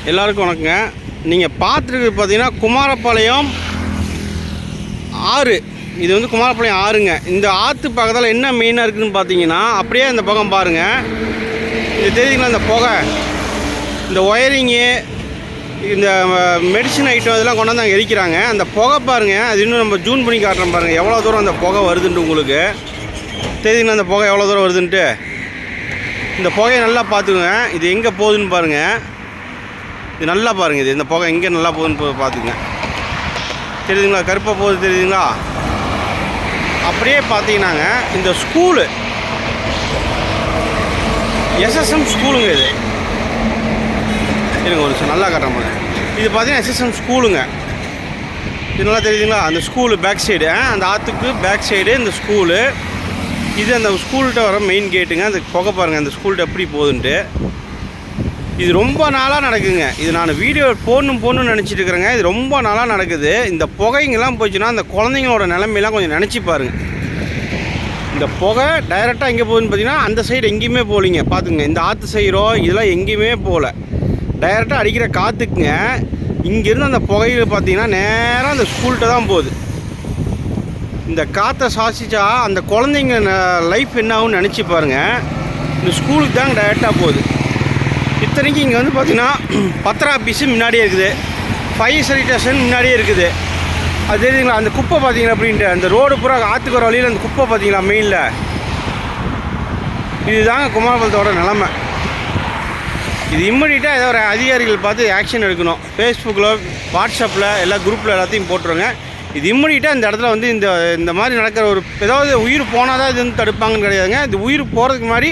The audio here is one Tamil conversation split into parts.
எல்லாருக்கும் வணக்கங்க. நீங்கள் பார்த்துருக்கு பார்த்தீங்கன்னா குமாரபாளையம் ஆறு. இது வந்து குமாரபாளையம் ஆறுங்க. இந்த ஆற்று பக்கத்தில் என்ன மெயினாக இருக்குதுன்னு பார்த்தீங்கன்னா, அப்படியே இந்த பக்கம் பாருங்கள். இது தெரியுதுங்களா, இந்த புகை, இந்த ஒயரிங்கு, இந்த மெடிசன் ஐட்டம் இதெல்லாம் கொண்டாந்து அங்கே எரிக்கிறாங்க. அந்த புகை பாருங்கள், அது இன்னும் நம்ம ஜூன் பண்ணி காட்டுறோம் பாருங்கள் எவ்வளோ தூரம் அந்த புகை வருதுன்ட்டு. உங்களுக்கு தெரியுதுங்களா அந்த புகை எவ்வளோ தூரம் வருதுன்ட்டு. இந்த புகையை நல்லா பார்த்துக்குங்க. இது எங்கே போகுதுன்னு பாருங்கள். இது நல்லா பாருங்கள். இது இந்த புகை எங்கே நல்லா போகுதுன்னு பார்த்துக்குங்க. தெரியுதுங்களா, கருப்பாக போகுது தெரியுதுங்களா. அப்படியே பார்த்தீங்கன்னாங்க இந்த ஸ்கூலு எஸ்எஸ்எம் ஸ்கூலுங்க. இது இருங்க ஒரு நிமிஷம் நல்லா காட்டுறேன் பாருங்க. இது பார்த்தீங்கன்னா எஸ்எஸ்எம் ஸ்கூலுங்க. இது நல்லா தெரியுதுங்களா, அந்த ஸ்கூலு பேக் சைடு, அந்த ஆற்றுக்கு பேக் சைடு இந்த ஸ்கூலு. இது அந்த ஸ்கூல்கிட்ட வர மெயின் கேட்டுங்க. அந்த புகை பாருங்கள் அந்த ஸ்கூல்கிட்ட எப்படி போகுதுன்ட்டு. இது ரொம்ப நாளாக நடக்குங்க. இது நான் வீடியோ போடணும்னு நினச்சிட்டு இருக்கிறேங்க. இது ரொம்ப நாளாக நடக்குது. இந்த புகைங்கெல்லாம் போச்சுன்னா அந்த குழந்தைங்களோட நிலைமையெல்லாம் கொஞ்சம் நினச்சி பாருங்கள். இந்த புகை டைரெக்டாக எங்கே போகுதுன்னு பார்த்தீங்கன்னா அந்த சைடு எங்கேயுமே போகலிங்க. பார்த்துங்க, இந்த ஆற்று சைடோ இதெல்லாம் எங்கேயுமே போகல. டைரெக்டாக அடிக்கிற காற்றுக்குங்க இங்கேருந்து அந்த புகையில் பார்த்தீங்கன்னா நேராக அந்த ஸ்கூல்கிட்ட தான் போகுது. இந்த காற்றை சுவாசிச்சா அந்த குழந்தைங்க லைஃப் என்ன ஆகும்னு நினச்சி பாருங்கள். இந்த ஸ்கூலுக்கு தாங்க டைரெக்டாக போகுது. இத்தனைக்கு இங்கே வந்து பார்த்திங்கன்னா பத்திர ஆஃபீஸு முன்னாடியே இருக்குது, ஃபயர் சர்வீஸ் முன்னாடியே இருக்குது. அது தெரியுதுங்களா, அந்த குப்பை பார்த்தீங்களா அப்படின்ட்டு அந்த ரோடு பூரா ஆற்றுக்கு வர வழியில் அந்த குப்பை பார்த்தீங்களா மெயினில். இதுதாங்க குமாரபாளையத்தோட நிலமை. இது இம்மிடியட்டாக ஏதோ ஒரு அதிகாரிகள் பார்த்து ஆக்ஷன் எடுக்கணும். ஃபேஸ்புக்கில், வாட்ஸ்அப்பில், எல்லா குரூப்பில் எல்லாத்தையும் போட்டுருங்க. இது இம்மிடியட்டாக இந்த இடத்துல வந்து இந்த மாதிரி நடக்கிற ஒரு ஏதாவது உயிர் போனால் தான் இது வந்து தடுப்பாங்கன்னு கிடையாதுங்க. இது உயிர் போகிறதுக்கு முன்னாடி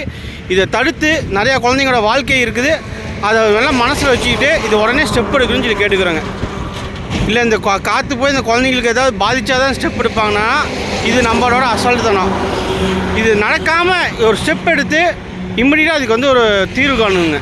இதை தடுத்து நிறையா குழந்தைங்களோட வாழ்க்கை இருக்குது, அதை எல்லாம் மனசில் வச்சுக்கிட்டு இது உடனே ஸ்டெப் எடுக்கணும்னு சொல்லி கேட்டுக்கிறோங்க. இல்லை இந்த காற்று போய் இந்த குழந்தைங்களுக்கு ஏதாவது பாதித்தா தான் ஸ்டெப் எடுப்பாங்கன்னா இது நம்மளோட அசால்ட்டுத்தனம். இது நடக்காமல் ஒரு ஸ்டெப் எடுத்து இம்மிடியட்டாக அதுக்கு வந்து ஒரு தீர்வு காணுங்க.